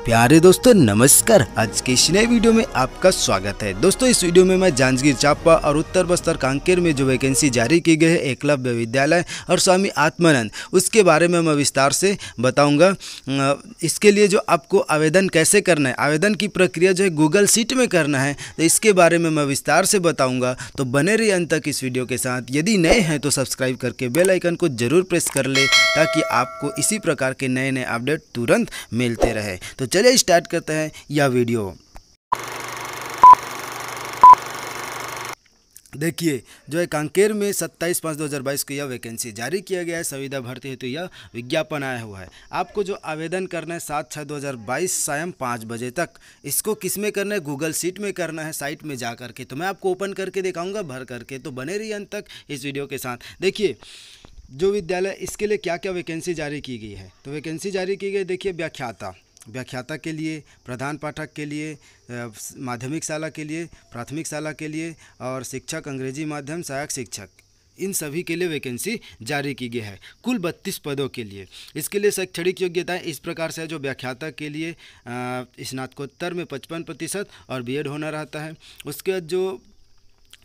प्यारे दोस्तों नमस्कार। आज के इस नए वीडियो में आपका स्वागत है। दोस्तों इस वीडियो में मैं जांजगीर चांपा और उत्तर बस्तर कांकेर में जो वैकेंसी जारी की गई है एकलव्य विद्यालय और स्वामी आत्मानंद, उसके बारे में मैं विस्तार से बताऊंगा। इसके लिए जो आपको आवेदन कैसे करना है, आवेदन की प्रक्रिया जो है गूगल शीट में करना है, तो इसके बारे में मैं विस्तार से बताऊँगा। तो बने रहिए अंत तक इस वीडियो के साथ। यदि नए हैं तो सब्सक्राइब करके बेल आइकन को जरूर प्रेस कर ले ताकि आपको इसी प्रकार के नए नए अपडेट तुरंत मिलते रहे। तो चलिए स्टार्ट करते हैं यह वीडियो। देखिए जो है कांकेर में 27/5/2022 को यह वैकेंसी जारी किया गया है। संविदा भर्ती हेतु यह विज्ञापन आया हुआ है। आपको जो आवेदन करना है 7/6/2022 शाम 5 बजे तक। इसको किस में करना है, गूगल शीट में करना है, साइट में जा करके। तो मैं आपको ओपन करके दिखाऊंगा भर करके, तो बने रहिए अंत तक इस वीडियो के साथ। देखिए जो विद्यालय इसके लिए क्या क्या वैकेंसी जारी की गई है, तो वैकेंसी जारी की गई, देखिए व्याख्याता के लिए, प्रधान पाठक के लिए, माध्यमिक शाला के लिए, प्राथमिक शाला के लिए और शिक्षक अंग्रेजी माध्यम सहायक शिक्षक, इन सभी के लिए वैकेंसी जारी की गई है। कुल 32 पदों के लिए। इसके लिए शैक्षणिक योग्यताएं इस प्रकार से है। जो व्याख्याता के लिए स्नातकोत्तर में 55% और बीएड होना रहता है। उसके बाद जो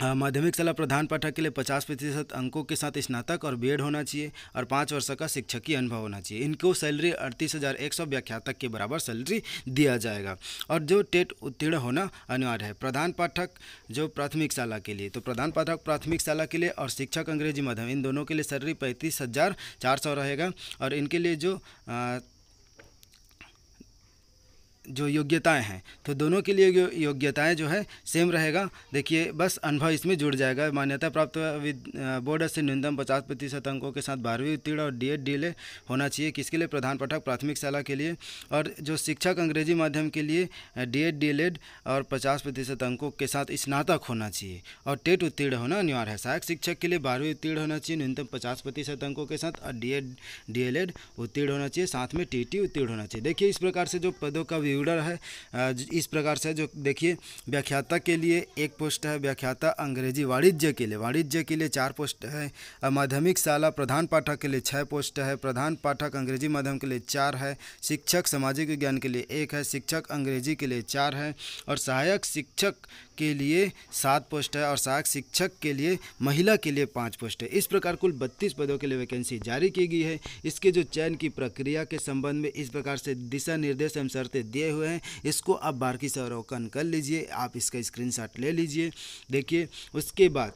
माध्यमिक शाला प्रधान पाठक के लिए 50% अंकों के साथ स्नातक और बीएड होना चाहिए और 5 वर्ष का शिक्षकीय अनुभव होना चाहिए। इनको सैलरी 38,100 व्याख्यातक के बराबर सैलरी दिया जाएगा। और जो टेट उत्तीर्ण होना अनिवार्य है। प्रधान पाठक जो प्राथमिक शाला के लिए, तो प्रधान पाठक प्राथमिक शाला के लिए और शिक्षक अंग्रेजी माध्यम, इन दोनों के लिए सैलरी 35,400 रहेगा। और इनके लिए जो योग्यताएं हैं, तो दोनों के लिए योग्यताएं जो है सेम रहेगा। देखिए बस अनुभव इसमें जुड़ जाएगा। मान्यता प्राप्त बोर्ड से न्यूनतम 50% अंकों के साथ 12वीं उत्तीर्ण और डीएड होना चाहिए। किसके लिए, प्रधान पाठक प्राथमिक शाला के लिए। और जो शिक्षक अंग्रेजी माध्यम के लिए डीएड डीएलएड और 50% अंकों के साथ स्नातक होना चाहिए और टेट उत्तीर्ण होना अनिवार्य है। सहायक शिक्षक के लिए 12वीं उत्तीर्ण होना चाहिए न्यूनतम 50% अंकों के साथ और डीएड डीएलएड उत्तीर्ण होना चाहिए, साथ में टीटी उत्तीर्ण होना चाहिए। देखिए इस प्रकार से जो पदों का विवरण है इस प्रकार से। जो देखिए व्याख्याता के लिए एक पोस्ट है, व्याख्याता अंग्रेजी वाणिज्य के लिए 4 पोस्ट है। माध्यमिक शाला प्रधान पाठक के लिए 6 पोस्ट है। प्रधान पाठक अंग्रेजी माध्यम के लिए 4 है। शिक्षक सामाजिक विज्ञान के लिए 1 है। शिक्षक अंग्रेजी के लिए 4 है और सहायक शिक्षक के लिए 7 पोस्ट है और सहायक शिक्षक के लिए महिला के लिए 5 पोस्ट है। इस प्रकार कुल 32 पदों के लिए वैकेंसी जारी की गई है। इसके जो चयन की प्रक्रिया के संबंध में इस प्रकार से दिशा निर्देश एवं शर्तें दिए हुए हैं। इसको आप बारीकी से अवलोकन कर लीजिए, आप इसका स्क्रीनशॉट ले लीजिए। देखिए उसके बाद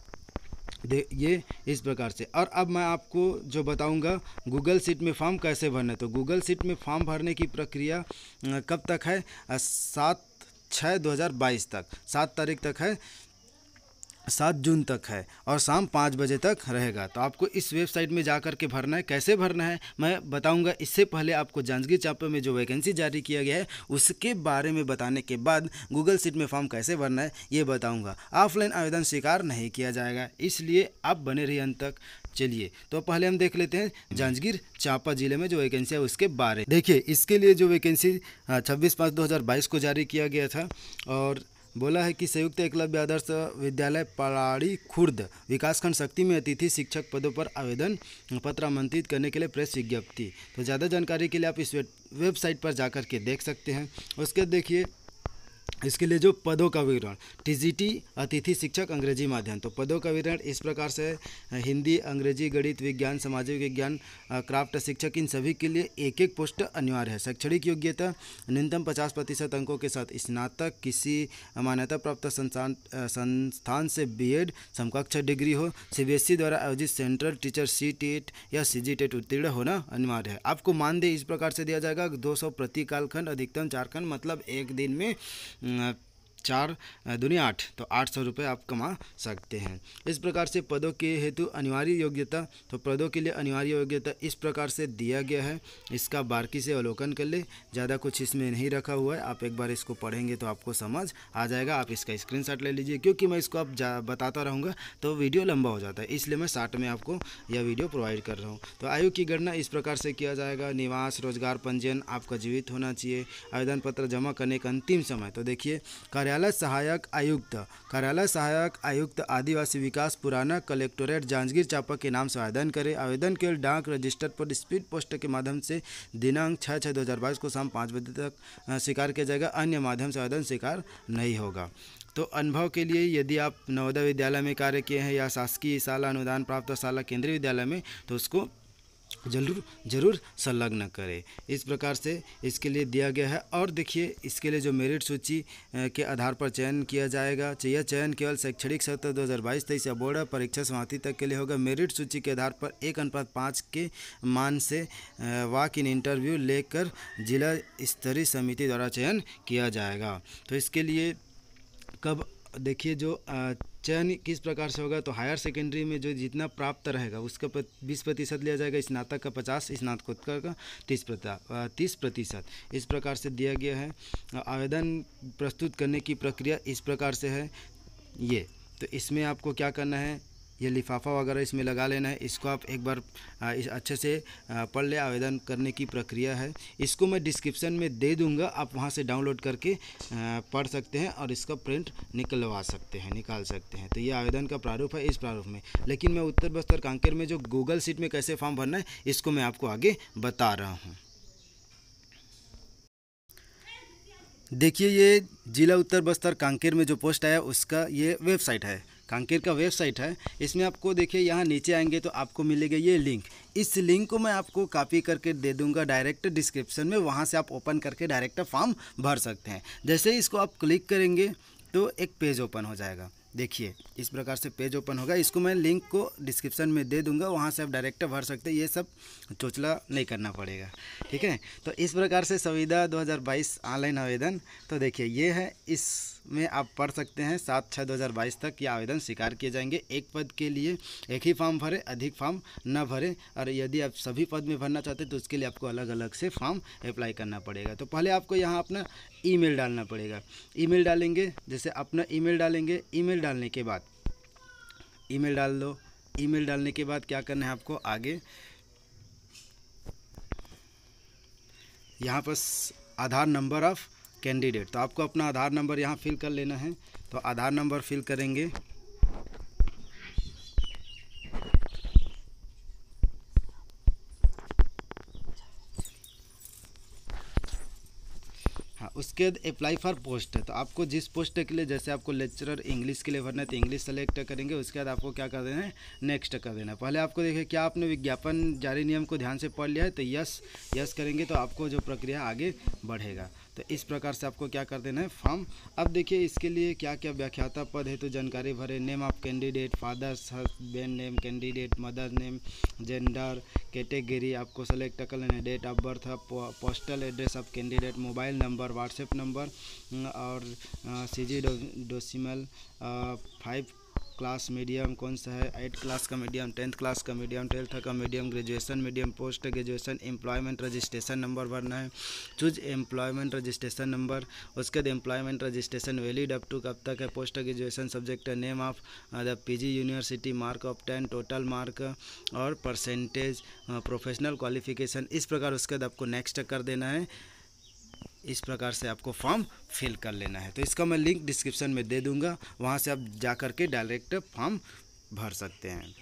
ये इस प्रकार से। और अब मैं आपको जो बताऊंगा गूगल शीट में फॉर्म कैसे भरना है। तो गूगल शीट में फॉर्म भरने की प्रक्रिया कब तक है, 7/6/2022 तक, 7 तारीख तक है, 7 जून तक है और शाम 5 बजे तक रहेगा। तो आपको इस वेबसाइट में जा कर के भरना है। कैसे भरना है मैं बताऊंगा। इससे पहले आपको जांजगीर चांपा में जो वैकेंसी जारी किया गया है उसके बारे में बताने के बाद गूगल शीट में फॉर्म कैसे भरना है ये बताऊंगा। ऑफलाइन आवेदन स्वीकार नहीं किया जाएगा, इसलिए आप बने रहिए अंत तक। चलिए तो पहले हम देख लेते हैं जांजगीर चांपा जिले में जो वैकेंसी है उसके बारे। देखिए इसके लिए जो वैकेंसी 26/5/2022 को जारी किया गया था और बोला है कि संयुक्त एकलव्य आदर्श विद्यालय पलाड़ी खुर्द विकासखंड शक्ति में अतिथि शिक्षक पदों पर आवेदन पत्र आमंत्रित करने के लिए प्रेस विज्ञप्ति। तो ज़्यादा जानकारी के लिए आप इस वेबसाइट पर जाकर के देख सकते हैं। उसके देखिए इसके लिए जो पदों का विवरण, टीजीटी अतिथि शिक्षक अंग्रेजी माध्यम, तो पदों का विवरण इस प्रकार से है। हिंदी, अंग्रेजी, गणित, विज्ञान, सामाजिक विज्ञान, क्राफ्ट शिक्षक, इन सभी के लिए 1-1 पोस्ट अनिवार्य है। शैक्षणिक योग्यता न्यूनतम 50% अंकों के साथ स्नातक, किसी मान्यता प्राप्त संस्थान से बीएड समकक्ष डिग्री हो, सीबीएसई द्वारा आयोजित सेंट्रल टीचर CTET या CGTET उत्तीर्ण होना अनिवार्य है। आपको मानदेय इस प्रकार से दिया जाएगा 200 प्रति कालखंड, अधिकतम 4 खंड, मतलब एक दिन में 4 दूनी 8, तो 800 रुपये आप कमा सकते हैं। इस प्रकार से पदों के हेतु अनिवार्य योग्यता, तो पदों के लिए अनिवार्य योग्यता इस प्रकार से दिया गया है। इसका बारीकी से अवलोकन कर ले, ज़्यादा कुछ इसमें नहीं रखा हुआ है। आप एक बार इसको पढ़ेंगे तो आपको समझ आ जाएगा। आप इसका स्क्रीनशॉट ले लीजिए, क्योंकि मैं इसको अब बताता रहूँगा तो वीडियो लंबा हो जाता है, इसलिए मैं शॉर्ट में आपको यह वीडियो प्रोवाइड कर रहा हूँ। तो आयु की गणना इस प्रकार से किया जाएगा। निवास, रोजगार पंजीयन आपका जीवित होना चाहिए। आवेदन पत्र जमा करने का अंतिम समय, तो देखिए कार्यालय सहायक आयुक्त आदिवासी विकास पुराना कलेक्टोरेट जांजगीर चांपा के नाम से आवेदन करें। आवेदन केवल डाक रजिस्टर पर स्पीड पोस्ट के माध्यम से दिनांक 6/6/2022 को शाम 5 बजे तक स्वीकार किया जाएगा। अन्य माध्यम से आवेदन स्वीकार नहीं होगा। तो अनुभव के लिए यदि आप नवोदय विद्यालय में कार्य किए हैं या शासकीय शाला अनुदान प्राप्त शाला केंद्रीय विद्यालय में, तो उसको जरूर संलग्न करें। इस प्रकार से इसके लिए दिया गया है। और देखिए, इसके लिए जो मेरिट सूची के आधार पर चयन किया जाएगा, यह चयन केवल शैक्षणिक सत्र 2022-23 या बोर्ड परीक्षा समाप्ति तक के लिए होगा। मेरिट सूची के आधार पर 1:5 के मान से वॉक इन इंटरव्यू लेकर जिला स्तरीय समिति द्वारा चयन किया जाएगा। तो इसके लिए कब देखिए, जो चयन किस प्रकार से होगा, तो हायर सेकेंडरी में जो जितना प्राप्त रहेगा उसका 20% लिया जाएगा, स्नातक का 50%, स्नातकोत्तर का 30%। इस प्रकार से दिया गया है। आवेदन प्रस्तुत करने की प्रक्रिया इस प्रकार से है ये। तो इसमें आपको क्या करना है, ये लिफाफा वगैरह इसमें लगा लेना है। इसको आप एक बार अच्छे से पढ़ ले। आवेदन करने की प्रक्रिया है, इसको मैं डिस्क्रिप्शन में दे दूंगा, आप वहां से डाउनलोड करके पढ़ सकते हैं और इसका प्रिंट निकाल सकते हैं। तो ये आवेदन का प्रारूप है, इस प्रारूप में। लेकिन मैं उत्तर बस्तर कांकेर में जो गूगल शीट में कैसे फॉर्म भरना है, इसको मैं आपको आगे बता रहा हूँ। देखिए, ये जिला उत्तर बस्तर कांकेर में जो पोस्ट आया उसका ये वेबसाइट है, कांकेर का वेबसाइट है। इसमें आपको देखिए, यहाँ नीचे आएंगे तो आपको मिलेगा ये लिंक। इस लिंक को मैं आपको कॉपी करके दे दूंगा डायरेक्ट डिस्क्रिप्शन में, वहाँ से आप ओपन करके डायरेक्ट फॉर्म भर सकते हैं। जैसे ही इसको आप क्लिक करेंगे तो एक पेज ओपन हो जाएगा। देखिए, इस प्रकार से पेज ओपन होगा। इसको मैं लिंक को डिस्क्रिप्शन में दे दूंगा, वहाँ से आप डायरेक्ट भर सकते हैं। ये सब चोचला नहीं करना पड़ेगा, ठीक है। तो इस प्रकार से संविदा 2022 ऑनलाइन आवेदन, तो देखिए ये है, इसमें आप पढ़ सकते हैं 7/6/2022 तक ये आवेदन स्वीकार किए जाएंगे। एक पद के लिए एक ही फॉर्म भरें, अधिक फॉर्म न भरें। और यदि आप सभी पद में भरना चाहते हैं तो उसके लिए आपको अलग अलग से फॉर्म अप्लाई करना पड़ेगा। तो पहले आपको यहाँ अपना ईमेल डालना पड़ेगा। ईमेल डालेंगे, जैसे अपना ईमेल डालेंगे। ईमेल डालने के बाद ईमेल डाल दो। ईमेल डालने के बाद क्या करना है आपको आगे, यहाँ पर आधार नंबर ऑफ कैंडिडेट, तो आपको अपना आधार नंबर यहाँ फिल कर लेना है। तो आधार नंबर फिल करेंगे। हाँ, उसके बाद अप्लाई फॉर पोस्ट है। तो आपको जिस पोस्ट के लिए, जैसे आपको लेक्चरर इंग्लिश के लिए भरना है तो इंग्लिश सेलेक्ट करेंगे। उसके बाद आपको क्या कर देना है, नेक्स्ट कर देना है। पहले आपको देखिए, क्या आपने विज्ञापन जारी नियम को ध्यान से पढ़ लिया है, तो यस करेंगे तो आपको जो प्रक्रिया आगे बढ़ेगा। तो इस प्रकार से आपको क्या कर देना है, फॉर्म। अब देखिए, इसके लिए क्या क्या व्याख्याता पद है तो जानकारी भरे। Name of candidate, father's husband name candidate, mother name, gender, category आपको सेलेक्ट कर लेना है। Date of birth, postal address of candidate, mobile number, WhatsApp number और सीजी डेसिमल, 5 क्लास मीडियम कौन सा है, 8 क्लास का मीडियम, 10th क्लास का मीडियम, 12th का medium, graduation medium, post graduation, employment registration number भरना है। Choose employment registration number. उसके बाद employment registration valid up to कब तक है। Post graduation subject name of the PG university, mark of 10, total mark और percentage, professional qualification. इस प्रकार उसके बाद आपको नेक्स्ट कर देना है। इस प्रकार से आपको फॉर्म फिल कर लेना है। तो इसका मैं लिंक डिस्क्रिप्शन में दे दूंगा, वहाँ से आप जा कर के डायरेक्ट फॉर्म भर सकते हैं।